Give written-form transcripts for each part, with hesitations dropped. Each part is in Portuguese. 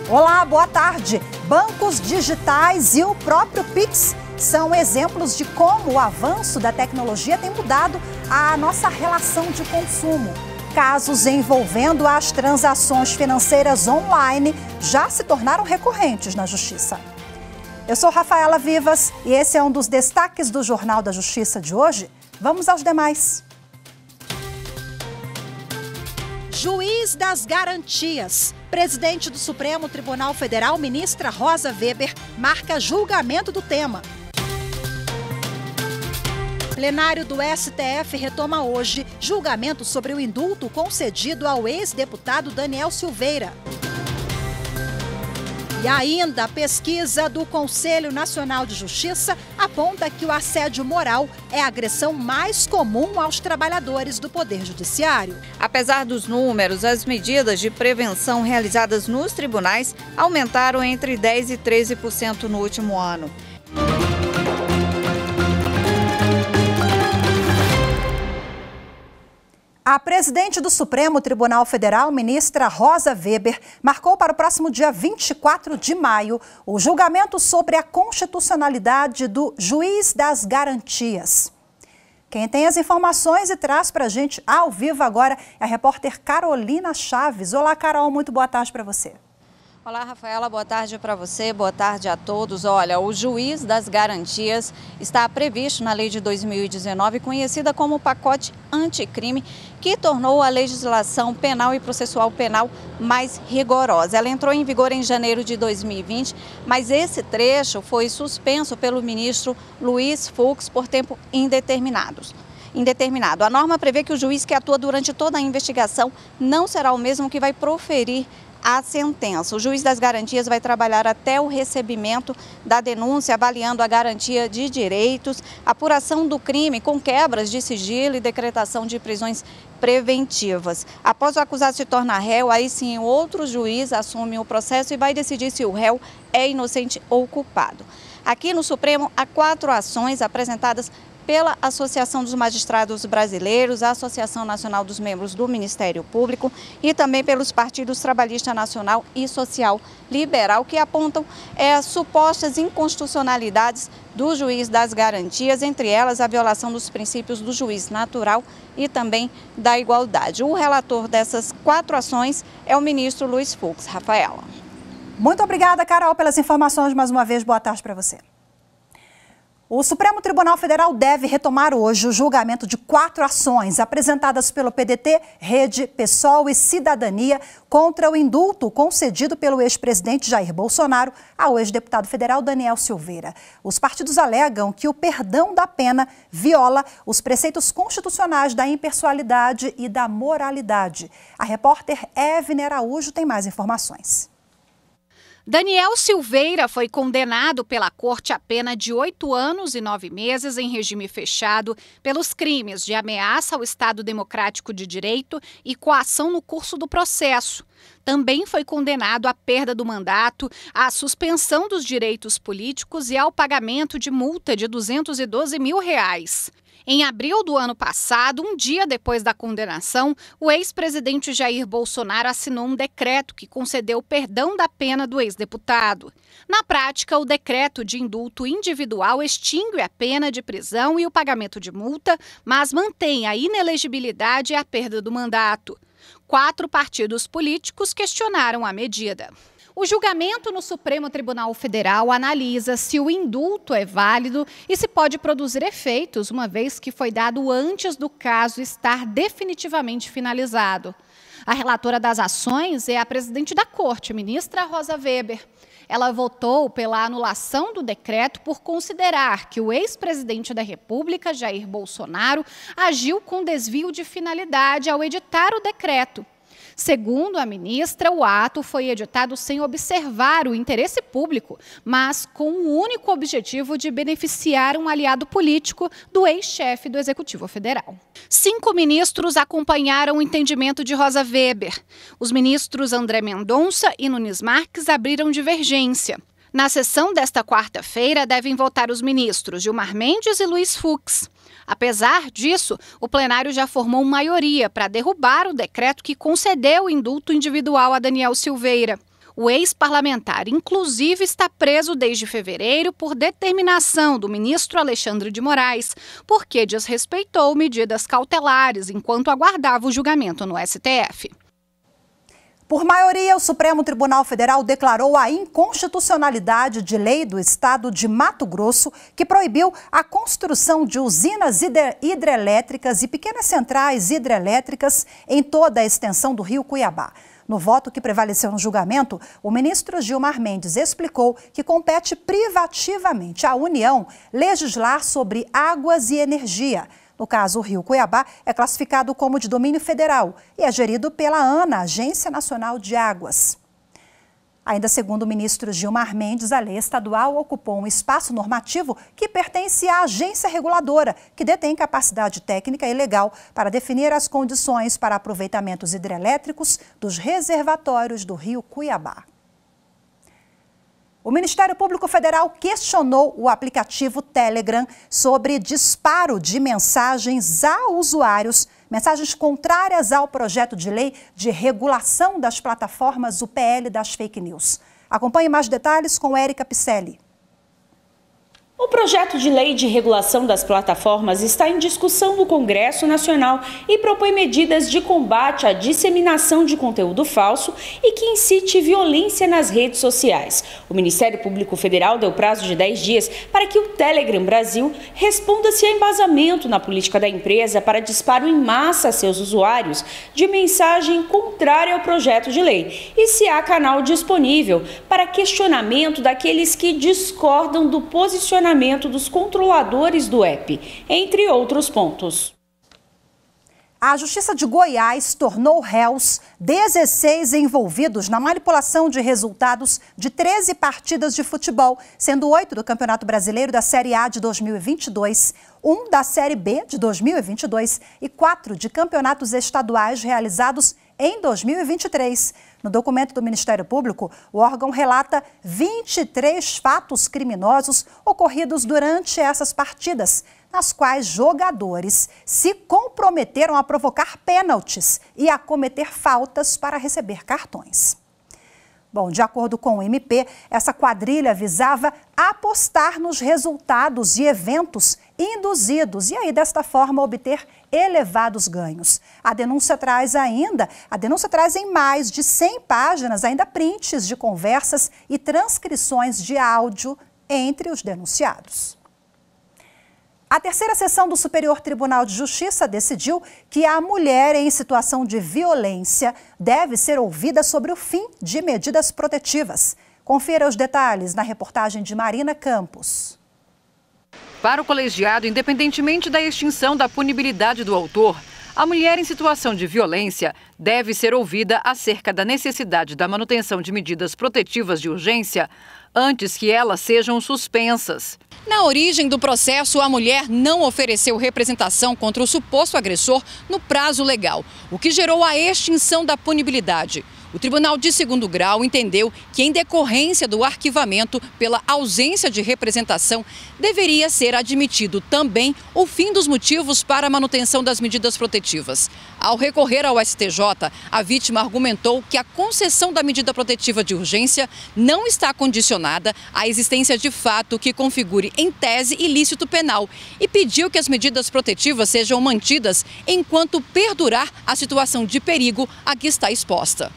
Olá, boa tarde. Bancos digitais e o próprio Pix são exemplos de como o avanço da tecnologia tem mudado a nossa relação de consumo. Casos envolvendo as transações financeiras online já se tornaram recorrentes na Justiça. Eu sou Rafaela Vivas e esse é um dos destaques do Jornal da Justiça de hoje. Vamos aos demais. Juiz das Garantias. Presidente do Supremo Tribunal Federal, ministra Rosa Weber, marca julgamento do tema. Plenário do STF retoma hoje julgamento sobre o indulto concedido ao ex-deputado Daniel Silveira. E ainda, a pesquisa do Conselho Nacional de Justiça aponta que o assédio moral é a agressão mais comum aos trabalhadores do Poder Judiciário. Apesar dos números, as medidas de prevenção realizadas nos tribunais aumentaram entre 10% e 13% no último ano. A presidente do Supremo Tribunal Federal, ministra Rosa Weber, marcou para o próximo dia 24 de maio o julgamento sobre a constitucionalidade do Juiz das Garantias. Quem tem as informações e traz para a gente ao vivo agora é a repórter Carolina Chaves. Olá, Carol, muito boa tarde para você. Olá, Rafaela, boa tarde para você, boa tarde a todos. Olha, o Juiz das Garantias está previsto na Lei de 2019, conhecida como Pacote Anticrime, que tornou a legislação penal e processual penal mais rigorosa. Ela entrou em vigor em janeiro de 2020, mas esse trecho foi suspenso pelo ministro Luiz Fux por tempo indeterminado. A norma prevê que o juiz que atua durante toda a investigação não será o mesmo que vai proferir a sentença. O Juiz das Garantias vai trabalhar até o recebimento da denúncia, avaliando a garantia de direitos, apuração do crime com quebras de sigilo e decretação de prisões preventivas. Após o acusado se tornar réu, aí sim outro juiz assume o processo e vai decidir se o réu é inocente ou culpado. Aqui no Supremo há 4 ações apresentadas pela Associação dos Magistrados Brasileiros, a Associação Nacional dos Membros do Ministério Público e também pelos partidos Trabalhista Nacional e Social Liberal, que apontam supostas inconstitucionalidades do Juiz das Garantias, entre elas a violação dos princípios do juiz natural e também da igualdade. O relator dessas 4 ações é o ministro Luiz Fux. Rafaela. Muito obrigada, Carol, pelas informações. Mais uma vez, boa tarde para você. O Supremo Tribunal Federal deve retomar hoje o julgamento de 4 ações apresentadas pelo PDT, Rede, PSOL e Cidadania contra o indulto concedido pelo ex-presidente Jair Bolsonaro ao ex-deputado federal Daniel Silveira. Os partidos alegam que o perdão da pena viola os preceitos constitucionais da impessoalidade e da moralidade. A repórter Evne Araújo tem mais informações. Daniel Silveira foi condenado pela corte a pena de 8 anos e 9 meses em regime fechado pelos crimes de ameaça ao Estado Democrático de Direito e coação no curso do processo. Também foi condenado à perda do mandato, à suspensão dos direitos políticos e ao pagamento de multa de R$212 mil. Em abril do ano passado, um dia depois da condenação, o ex-presidente Jair Bolsonaro assinou um decreto que concedeu o perdão da pena do ex-deputado. Na prática, o decreto de indulto individual extingue a pena de prisão e o pagamento de multa, mas mantém a inelegibilidade e a perda do mandato. 4 partidos políticos questionaram a medida. O julgamento no Supremo Tribunal Federal analisa se o indulto é válido e se pode produzir efeitos, uma vez que foi dado antes do caso estar definitivamente finalizado. A relatora das ações é a presidente da Corte, ministra Rosa Weber. Ela votou pela anulação do decreto por considerar que o ex-presidente da República, Jair Bolsonaro, agiu com desvio de finalidade ao editar o decreto. Segundo a ministra, o ato foi editado sem observar o interesse público, mas com o único objetivo de beneficiar um aliado político do ex-chefe do Executivo Federal. 5 ministros acompanharam o entendimento de Rosa Weber. Os ministros André Mendonça e Nunes Marques abriram divergência. Na sessão desta quarta-feira, devem votar os ministros Gilmar Mendes e Luiz Fux. Apesar disso, o plenário já formou maioria para derrubar o decreto que concedeu o indulto individual a Daniel Silveira. O ex-parlamentar, inclusive, está preso desde fevereiro por determinação do ministro Alexandre de Moraes, porque desrespeitou medidas cautelares enquanto aguardava o julgamento no STF. Por maioria, o Supremo Tribunal Federal declarou a inconstitucionalidade de lei do estado de Mato Grosso que proibiu a construção de usinas hidrelétricas e pequenas centrais hidrelétricas em toda a extensão do rio Cuiabá. No voto que prevaleceu no julgamento, o ministro Gilmar Mendes explicou que compete privativamente à União legislar sobre águas e energia. No caso, o rio Cuiabá é classificado como de domínio federal e é gerido pela ANA, Agência Nacional de Águas. Ainda segundo o ministro Gilmar Mendes, a lei estadual ocupou um espaço normativo que pertence à agência reguladora, que detém capacidade técnica e legal para definir as condições para aproveitamentos hidrelétricos dos reservatórios do rio Cuiabá. O Ministério Público Federal questionou o aplicativo Telegram sobre disparo de mensagens a usuários, mensagens contrárias ao projeto de lei de regulação das plataformas, o PL das fake news. Acompanhe mais detalhes com Érica Picelli. O projeto de lei de regulação das plataformas está em discussão no Congresso Nacional e propõe medidas de combate à disseminação de conteúdo falso e que incite violência nas redes sociais. O Ministério Público Federal deu prazo de 10 dias para que o Telegram Brasil responda se há embasamento na política da empresa para disparo em massa a seus usuários de mensagem contrária ao projeto de lei e se há canal disponível para questionamento daqueles que discordam do posicionamento dos controladores do app, entre outros pontos. A Justiça de Goiás tornou réus 16 envolvidos na manipulação de resultados de 13 partidas de futebol, sendo 8 do Campeonato Brasileiro da Série A de 2022, 1 da Série B de 2022 e 4 de campeonatos estaduais realizados em 2023. No documento do Ministério Público, o órgão relata 23 fatos criminosos ocorridos durante essas partidas, nas quais jogadores se comprometeram a provocar pênaltis e a cometer faltas para receber cartões. Bom, de acordo com o MP, essa quadrilha visava apostar nos resultados de eventos induzidos e aí, desta forma, obter elevados ganhos. A denúncia traz em mais de 100 páginas ainda prints de conversas e transcrições de áudio entre os denunciados. A terceira sessão do Superior Tribunal de Justiça decidiu que a mulher em situação de violência deve ser ouvida sobre o fim de medidas protetivas. Confira os detalhes na reportagem de Marina Campos. Para o colegiado, independentemente da extinção da punibilidade do autor, a mulher em situação de violência deve ser ouvida acerca da necessidade da manutenção de medidas protetivas de urgência antes que elas sejam suspensas. Na origem do processo, a mulher não ofereceu representação contra o suposto agressor no prazo legal, o que gerou a extinção da punibilidade. O Tribunal de Segundo Grau entendeu que, em decorrência do arquivamento pela ausência de representação, deveria ser admitido também o fim dos motivos para a manutenção das medidas protetivas. Ao recorrer ao STJ, a vítima argumentou que a concessão da medida protetiva de urgência não está condicionada à existência de fato que configure, em tese, ilícito penal e pediu que as medidas protetivas sejam mantidas enquanto perdurar a situação de perigo a que está exposta.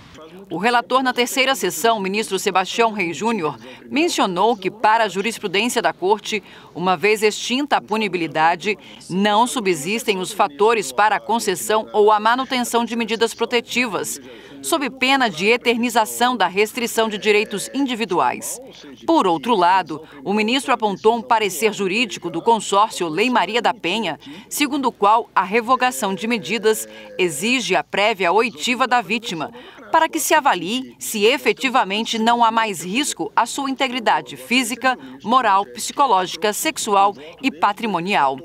O relator na terceira sessão, ministro Sebastião Reis Júnior, mencionou que, para a jurisprudência da Corte, uma vez extinta a punibilidade, não subsistem os fatores para a concessão ou a manutenção de medidas protetivas, sob pena de eternização da restrição de direitos individuais. Por outro lado, o ministro apontou um parecer jurídico do consórcio Lei Maria da Penha, segundo o qual a revogação de medidas exige a prévia oitiva da vítima, para que se avalie se efetivamente não há mais risco à sua integridade física, moral, psicológica, sexual e patrimonial.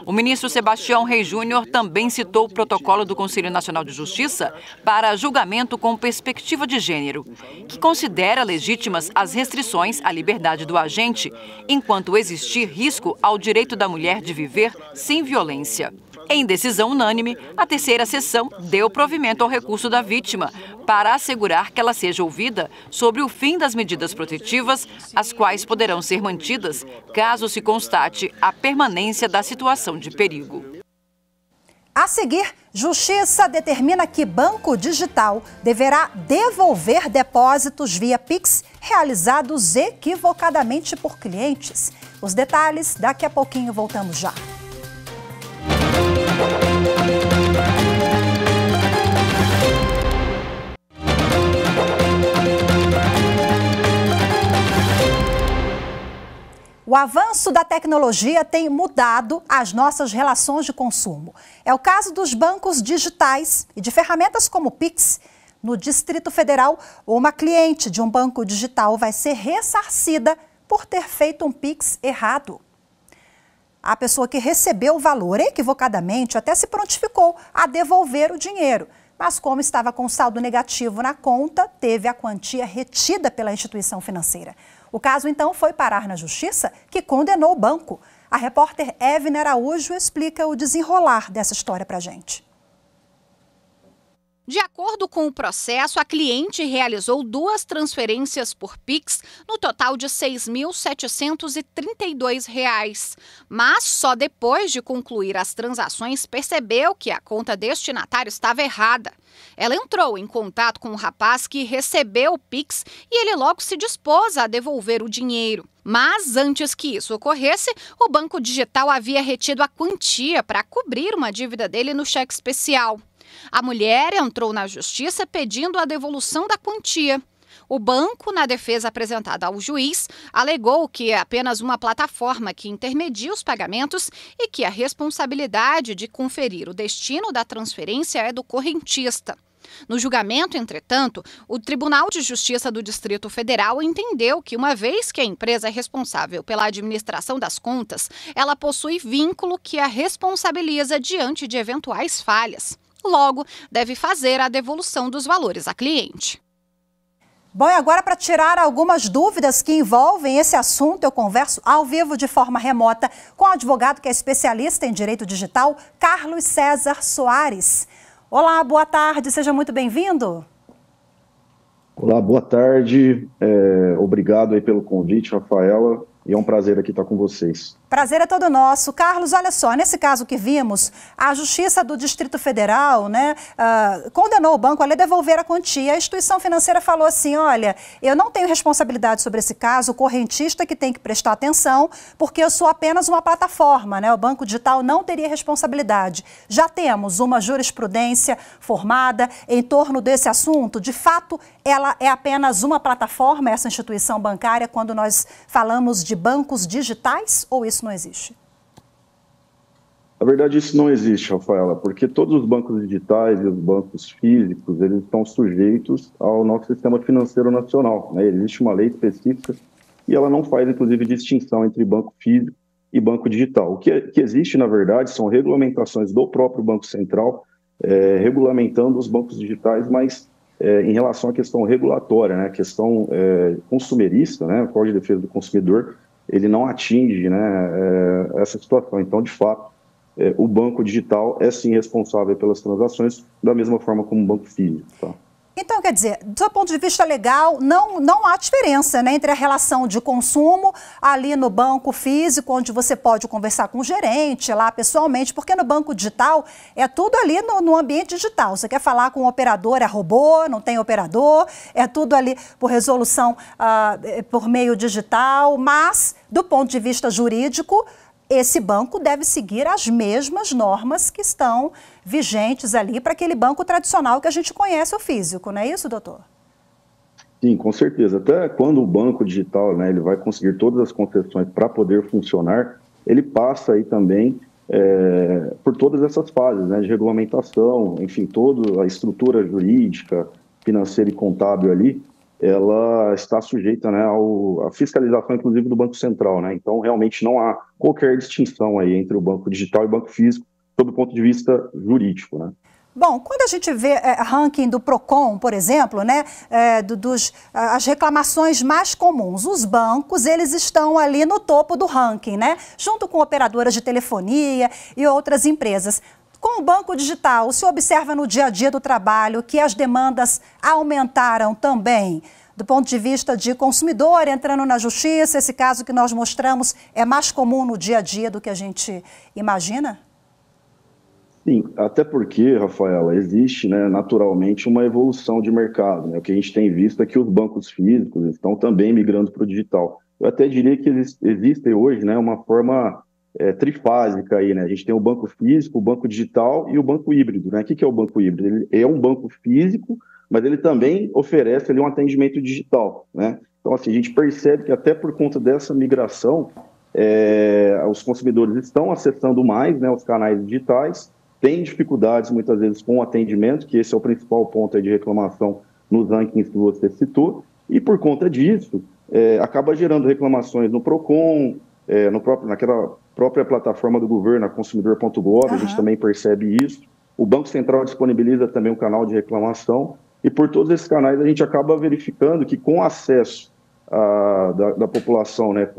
O ministro Sebastião Reis Júnior também citou o protocolo do Conselho Nacional de Justiça para julgamento com perspectiva de gênero, que considera legítimas as restrições à liberdade do agente, enquanto existir risco ao direito da mulher de viver sem violência. Em decisão unânime, a terceira sessão deu provimento ao recurso da vítima para assegurar que ela seja ouvida sobre o fim das medidas protetivas, as quais poderão ser mantidas caso se constate a permanência da situação de perigo. A seguir, Justiça determina que banco digital deverá devolver depósitos via Pix realizados equivocadamente por clientes. Os detalhes, daqui a pouquinho voltamos já. O avanço da tecnologia tem mudado as nossas relações de consumo. É o caso dos bancos digitais e de ferramentas como o Pix. No Distrito Federal, uma cliente de um banco digital vai ser ressarcida por ter feito um Pix errado. A pessoa que recebeu o valor equivocadamente até se prontificou a devolver o dinheiro. Mas como estava com saldo negativo na conta, teve a quantia retida pela instituição financeira. O caso, então, foi parar na Justiça, que condenou o banco. A repórter Evne Araújo explica o desenrolar dessa história para a gente. De acordo com o processo, a cliente realizou 2 transferências por Pix, no total de R$ 6.732. Mas só depois de concluir as transações percebeu que a conta destinatária estava errada. Ela entrou em contato com o rapaz que recebeu o Pix e ele logo se dispôs a devolver o dinheiro. Mas antes que isso ocorresse, o banco digital havia retido a quantia para cobrir uma dívida dele no cheque especial. A mulher entrou na Justiça pedindo a devolução da quantia. O banco, na defesa apresentada ao juiz, alegou que é apenas uma plataforma que intermedia os pagamentos e que a responsabilidade de conferir o destino da transferência é do correntista. No julgamento, entretanto, o Tribunal de Justiça do Distrito Federal entendeu que, uma vez que a empresa é responsável pela administração das contas, ela possui vínculo que a responsabiliza diante de eventuais falhas. Logo, deve fazer a devolução dos valores à cliente. Bom, e agora, para tirar algumas dúvidas que envolvem esse assunto, eu converso ao vivo de forma remota com o advogado que é especialista em direito digital, Carlos César Soares. Olá, boa tarde, seja muito bem-vindo. Olá, boa tarde. Obrigado aí pelo convite, Rafaela. E é um prazer aqui estar com vocês. Prazer é todo nosso. Carlos, olha só, nesse caso que vimos, a Justiça do Distrito Federal, condenou o banco a devolver a quantia. A instituição financeira falou assim, olha, eu não tenho responsabilidade sobre esse caso, o correntista que tem que prestar atenção, porque eu sou apenas uma plataforma, o banco digital não teria responsabilidade. Já temos uma jurisprudência formada em torno desse assunto. De fato, ela é apenas uma plataforma, essa instituição bancária, quando nós falamos de bancos digitais, ou isso não existe? Na verdade, isso não existe, Rafaela, porque todos os bancos digitais e os bancos físicos, eles estão sujeitos ao nosso sistema financeiro nacional. Existe uma lei específica e ela não faz, inclusive, distinção entre banco físico e banco digital. O que existe, na verdade, são regulamentações do próprio Banco Central, regulamentando os bancos digitais, mas em relação à questão regulatória, a questão consumerista, o Código de Defesa do Consumidor, ele não atinge essa situação. Então, de fato, o banco digital é sim responsável pelas transações da mesma forma como o banco físico. Tá? Então, quer dizer, do seu ponto de vista legal, não há diferença entre a relação de consumo ali no banco físico, onde você pode conversar com o gerente lá pessoalmente, porque no banco digital é tudo ali no ambiente digital. Você quer falar com o operador, é robô, não tem operador, é tudo ali por resolução por meio digital, mas do ponto de vista jurídico, esse banco deve seguir as mesmas normas que estão vigentes ali para aquele banco tradicional que a gente conhece, o físico, não é isso, doutor? Sim, com certeza. Até quando o banco digital ele vai conseguir todas as concessões para poder funcionar, ele passa aí também por todas essas fases de regulamentação, enfim, toda a estrutura jurídica, financeira e contábil ali, ela está sujeita, né, à fiscalização, inclusive, do Banco Central, né? Então, realmente não há qualquer distinção aí entre o banco digital e o banco físico, sob o ponto de vista jurídico, né? Bom, quando a gente vê ranking do Procon, por exemplo, né, as reclamações mais comuns, os bancos, eles estão ali no topo do ranking, né, junto com operadoras de telefonia e outras empresas. Com o banco digital, se observa no dia a dia do trabalho que as demandas aumentaram também? Do ponto de vista de consumidor entrando na justiça, esse caso que nós mostramos é mais comum no dia a dia do que a gente imagina? Sim, até porque, Rafaela, existe, né, naturalmente uma evolução de mercado, né? O que a gente tem visto é que os bancos físicos estão também migrando para o digital. Eu até diria que existe hoje, né, uma forma trifásica aí, né? A gente tem o banco físico, o banco digital e o banco híbrido, né? O que é o banco híbrido? Ele é um banco físico, mas ele também oferece ali um atendimento digital, né? Então, assim, a gente percebe que até por conta dessa migração, os consumidores estão acessando mais, né, os canais digitais, tem dificuldades muitas vezes com o atendimento, que esse é o principal ponto aí de reclamação nos rankings que você citou, e por conta disso, acaba gerando reclamações no Procon, naquela própria plataforma do governo, a consumidor.gov, a gente também percebe isso. O Banco Central disponibiliza também um canal de reclamação, e por todos esses canais a gente acaba verificando que com acesso da população, né,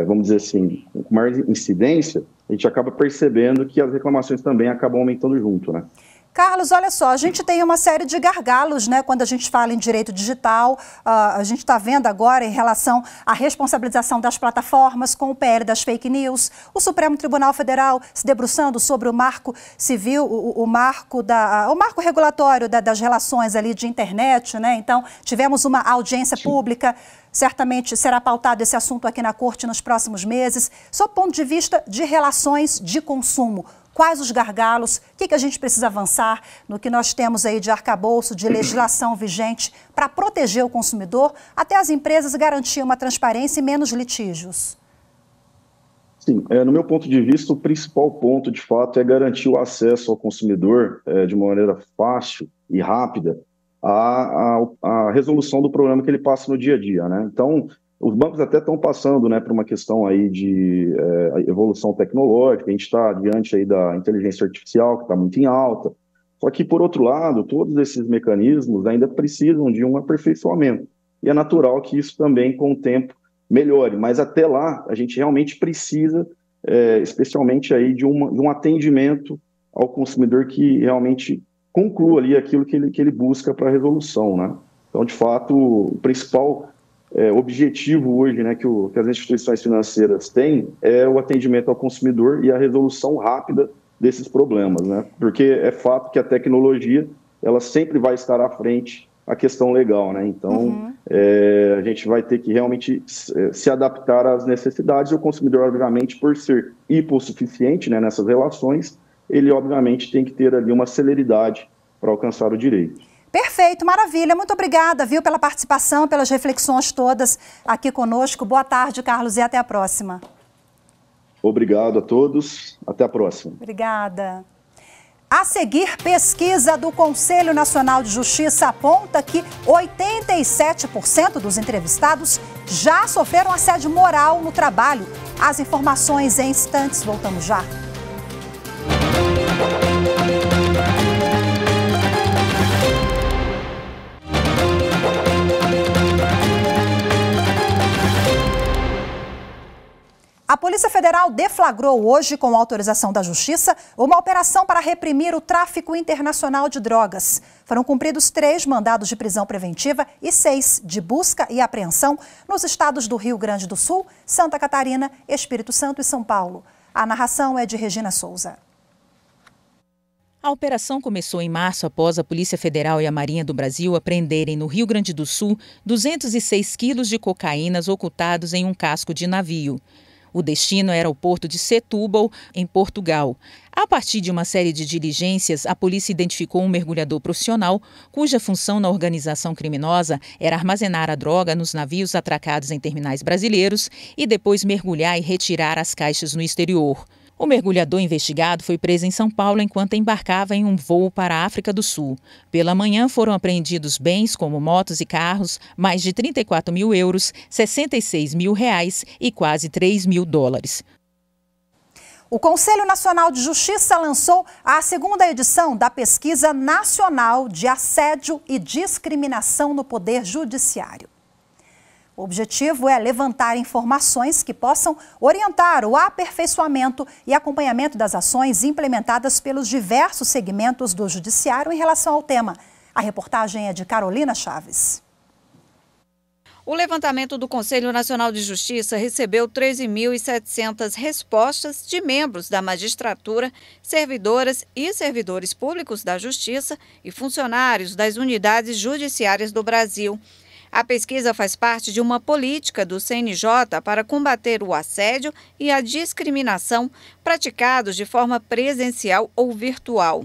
vamos dizer assim, com maior incidência, a gente acaba percebendo que as reclamações também acabam aumentando junto, né? Carlos, olha só, a gente tem uma série de gargalos, né, quando a gente fala em direito digital. A gente está vendo agora em relação à responsabilização das plataformas com o PL das fake news, o Supremo Tribunal Federal se debruçando sobre o marco civil, o marco regulatório das relações ali de internet, né? Então, tivemos uma audiência pública. Certamente será pautado esse assunto aqui na Corte nos próximos meses. Sob o ponto de vista de relações de consumo, quais os gargalos, o que a gente precisa avançar no que nós temos aí de arcabouço, de legislação vigente para proteger o consumidor, até as empresas garantir uma transparência e menos litígios? Sim, no meu ponto de vista, o principal ponto, de fato, é garantir o acesso ao consumidor de uma maneira fácil e rápida a resolução do problema que ele passa no dia a dia, né? Então, os bancos até estão passando, né, por uma questão aí de evolução tecnológica. A gente está diante aí da inteligência artificial, que está muito em alta. Só que, por outro lado, todos esses mecanismos ainda precisam de um aperfeiçoamento. E é natural que isso também, com o tempo, melhore. Mas até lá, a gente realmente precisa, especialmente aí, de um atendimento ao consumidor que realmente conclua ali aquilo que ele busca para a resolução, né? Então, de fato, o principal objetivo hoje, né, que as instituições financeiras têm é o atendimento ao consumidor e a resolução rápida desses problemas, né? Porque é fato que a tecnologia, ela sempre vai estar à frente à questão legal, né? Então, a gente vai ter que realmente se adaptar às necessidades, e o consumidor, obviamente, por ser hipossuficiente, né, nessas relações, ele, obviamente, tem que ter ali uma celeridade para alcançar o direito. Perfeito, maravilha. Muito obrigada, viu, pela participação, pelas reflexões todas aqui conosco. Boa tarde, Carlos, e até a próxima. Obrigado a todos. Até a próxima. Obrigada. A seguir, pesquisa do Conselho Nacional de Justiça aponta que 87% dos entrevistados já sofreram assédio moral no trabalho. As informações em instantes. Voltamos já. A Polícia Federal deflagrou hoje, com autorização da Justiça, uma operação para reprimir o tráfico internacional de drogas. Foram cumpridos 3 mandados de prisão preventiva e 6 de busca e apreensão nos estados do Rio Grande do Sul, Santa Catarina, Espírito Santo e São Paulo. A narração é de Regina Souza. A operação começou em março após a Polícia Federal e a Marinha do Brasil apreenderem no Rio Grande do Sul 206 quilos de cocaínas ocultados em um casco de navio. O destino era o porto de Setúbal, em Portugal. A partir de uma série de diligências, a polícia identificou um mergulhador profissional, cuja função na organização criminosa era armazenar a droga nos navios atracados em terminais brasileiros e depois mergulhar e retirar as caixas no exterior. O mergulhador investigado foi preso em São Paulo enquanto embarcava em um voo para a África do Sul. Pela manhã foram apreendidos bens como motos e carros, mais de 34 mil euros, 66 mil reais e quase 3 mil dólares. O Conselho Nacional de Justiça lançou a segunda edição da Pesquisa Nacional de Assédio e Discriminação no Poder Judiciário. O objetivo é levantar informações que possam orientar o aperfeiçoamento e acompanhamento das ações implementadas pelos diversos segmentos do Judiciário em relação ao tema. A reportagem é de Carolina Chaves. O levantamento do Conselho Nacional de Justiça recebeu 13.700 respostas de membros da magistratura, servidoras e servidores públicos da Justiça e funcionários das unidades judiciárias do Brasil. A pesquisa faz parte de uma política do CNJ para combater o assédio e a discriminação praticados de forma presencial ou virtual.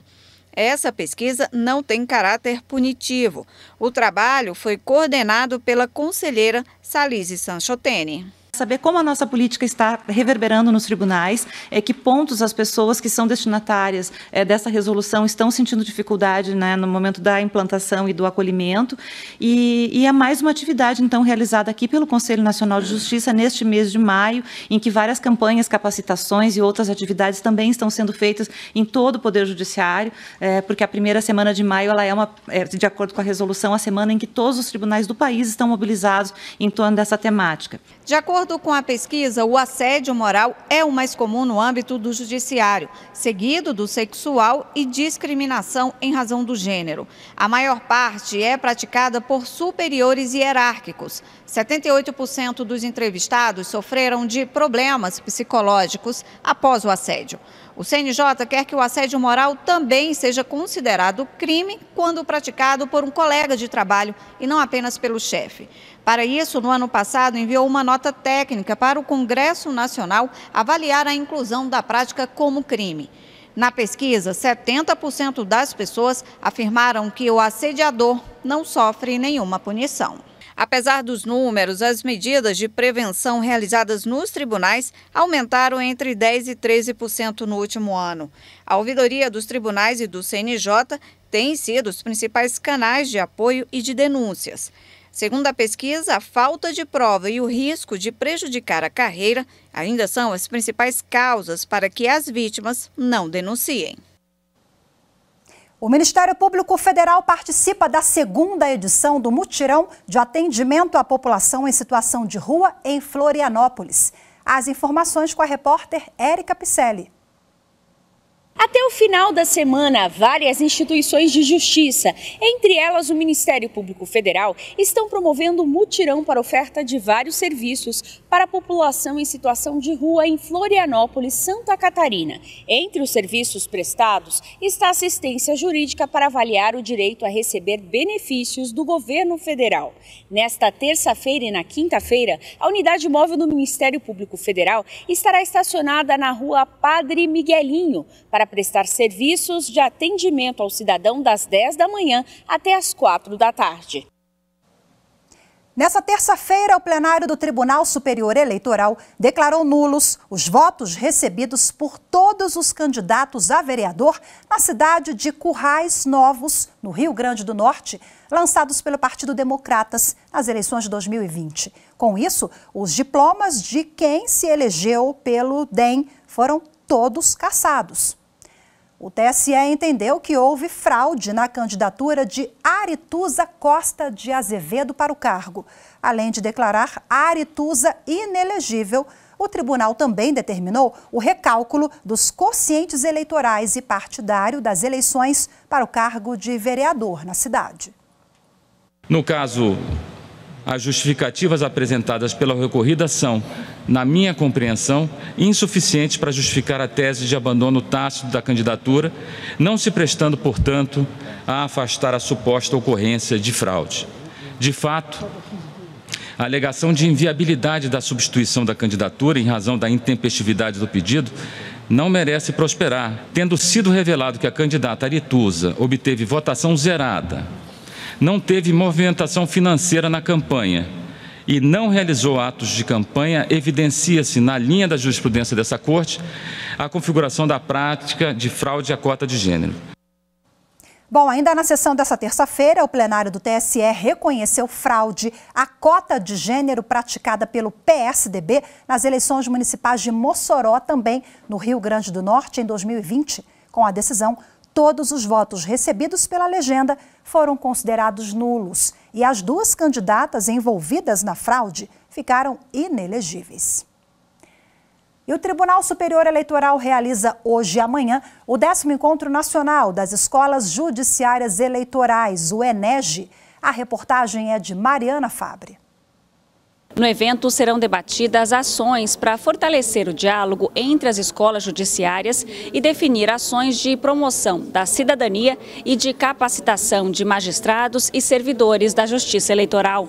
Essa pesquisa não tem caráter punitivo. O trabalho foi coordenado pela conselheira Salise Sanchotene. Saber como a nossa política está reverberando nos tribunais, que pontos as pessoas que são destinatárias dessa resolução estão sentindo dificuldade, né, no momento da implantação e do acolhimento. E é mais uma atividade, então, realizada aqui pelo Conselho Nacional de Justiça neste mês de maio, em que várias campanhas, capacitações e outras atividades também estão sendo feitas em todo o Poder Judiciário, porque a primeira semana de maio ela de acordo com a resolução, a semana em que todos os tribunais do país estão mobilizados em torno dessa temática. De acordo com a pesquisa, o assédio moral é o mais comum no âmbito do judiciário, seguido do sexual e discriminação em razão do gênero. A maior parte é praticada por superiores hierárquicos. 78% dos entrevistados sofreram de problemas psicológicos após o assédio. O CNJ quer que o assédio moral também seja considerado crime quando praticado por um colega de trabalho e não apenas pelo chefe. Para isso, no ano passado, enviou uma nota técnica para o Congresso Nacional avaliar a inclusão da prática como crime. Na pesquisa, 70% das pessoas afirmaram que o assediador não sofre nenhuma punição. Apesar dos números, as medidas de prevenção realizadas nos tribunais aumentaram entre 10% e 13% no último ano. A ouvidoria dos tribunais e do CNJ tem sido os principais canais de apoio e de denúncias. Segundo a pesquisa, a falta de prova e o risco de prejudicar a carreira ainda são as principais causas para que as vítimas não denunciem. O Ministério Público Federal participa da segunda edição do mutirão de atendimento à população em situação de rua em Florianópolis. As informações com a repórter Érica Picelli. Até o final da semana, várias instituições de justiça, entre elas o Ministério Público Federal, estão promovendo um mutirão para oferta de vários serviços para a população em situação de rua em Florianópolis, Santa Catarina. Entre os serviços prestados está assistência jurídica para avaliar o direito a receber benefícios do governo federal. Nesta terça-feira e na quinta-feira, a unidade móvel do Ministério Público Federal estará estacionada na rua Padre Miguelinho, para prestar serviços de atendimento ao cidadão das 10 da manhã até as 4 da tarde. Nessa terça-feira, o plenário do Tribunal Superior Eleitoral declarou nulos os votos recebidos por todos os candidatos a vereador na cidade de Currais Novos, no Rio Grande do Norte, lançados pelo Partido Democratas nas eleições de 2020. Com isso, os diplomas de quem se elegeu pelo DEM foram todos cassados. O TSE entendeu que houve fraude na candidatura de Arituza Costa de Azevedo para o cargo. Além de declarar Arituza inelegível, o tribunal também determinou o recálculo dos quocientes eleitorais e partidário das eleições para o cargo de vereador na cidade. No caso, as justificativas apresentadas pela recorrida são, na minha compreensão, insuficientes para justificar a tese de abandono tácito da candidatura, não se prestando, portanto, a afastar a suposta ocorrência de fraude. De fato, a alegação de inviabilidade da substituição da candidatura em razão da intempestividade do pedido não merece prosperar, tendo sido revelado que a candidata Arituza obteve votação zerada, não teve movimentação financeira na campanha e não realizou atos de campanha, evidencia-se, na linha da jurisprudência dessa Corte, a configuração da prática de fraude à cota de gênero. Bom, ainda na sessão dessa terça-feira, o plenário do TSE reconheceu fraude à cota de gênero praticada pelo PSDB nas eleições municipais de Mossoró, também no Rio Grande do Norte, em 2020. Com a decisão, todos os votos recebidos pela legenda foram considerados nulos e as duas candidatas envolvidas na fraude ficaram inelegíveis. E o Tribunal Superior Eleitoral realiza hoje e amanhã o 10º Encontro Nacional das Escolas Judiciárias Eleitorais, o ENEG. A reportagem é de Mariana Fabre. No evento serão debatidas ações para fortalecer o diálogo entre as escolas judiciárias e definir ações de promoção da cidadania e de capacitação de magistrados e servidores da Justiça Eleitoral.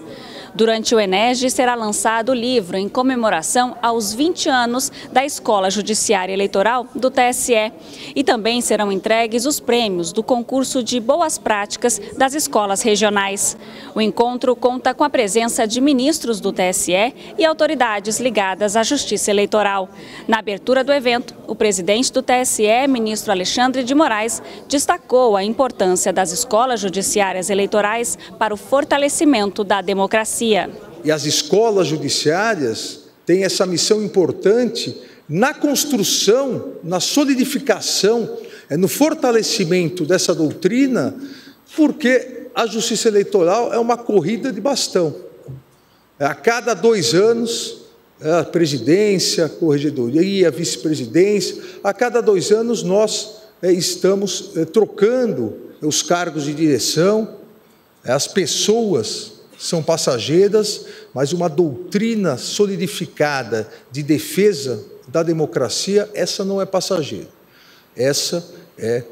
Durante o ENEG será lançado o livro em comemoração aos 20 anos da Escola Judiciária Eleitoral do TSE. E também serão entregues os prêmios do concurso de boas práticas das escolas regionais. O encontro conta com a presença de ministros do TSE e autoridades ligadas à Justiça Eleitoral. Na abertura do evento, o presidente do TSE, ministro Alexandre de Moraes, destacou a importância das escolas judiciárias eleitorais para o fortalecimento da democracia. E as escolas judiciárias têm essa missão importante na construção, na solidificação, no fortalecimento dessa doutrina, porque a Justiça Eleitoral é uma corrida de bastão. A cada 2 anos, a presidência, a corregedoria, a vice-presidência, a cada 2 anos nós estamos trocando os cargos de direção, as pessoas são passageiras, mas uma doutrina solidificada de defesa da democracia, essa não é passageira. Essa é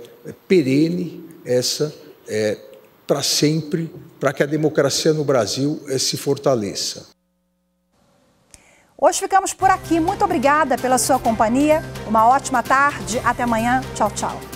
perene, essa é para sempre, para que a democracia no Brasil se fortaleça. Hoje ficamos por aqui. Muito obrigada pela sua companhia. Uma ótima tarde. Até amanhã. Tchau, tchau.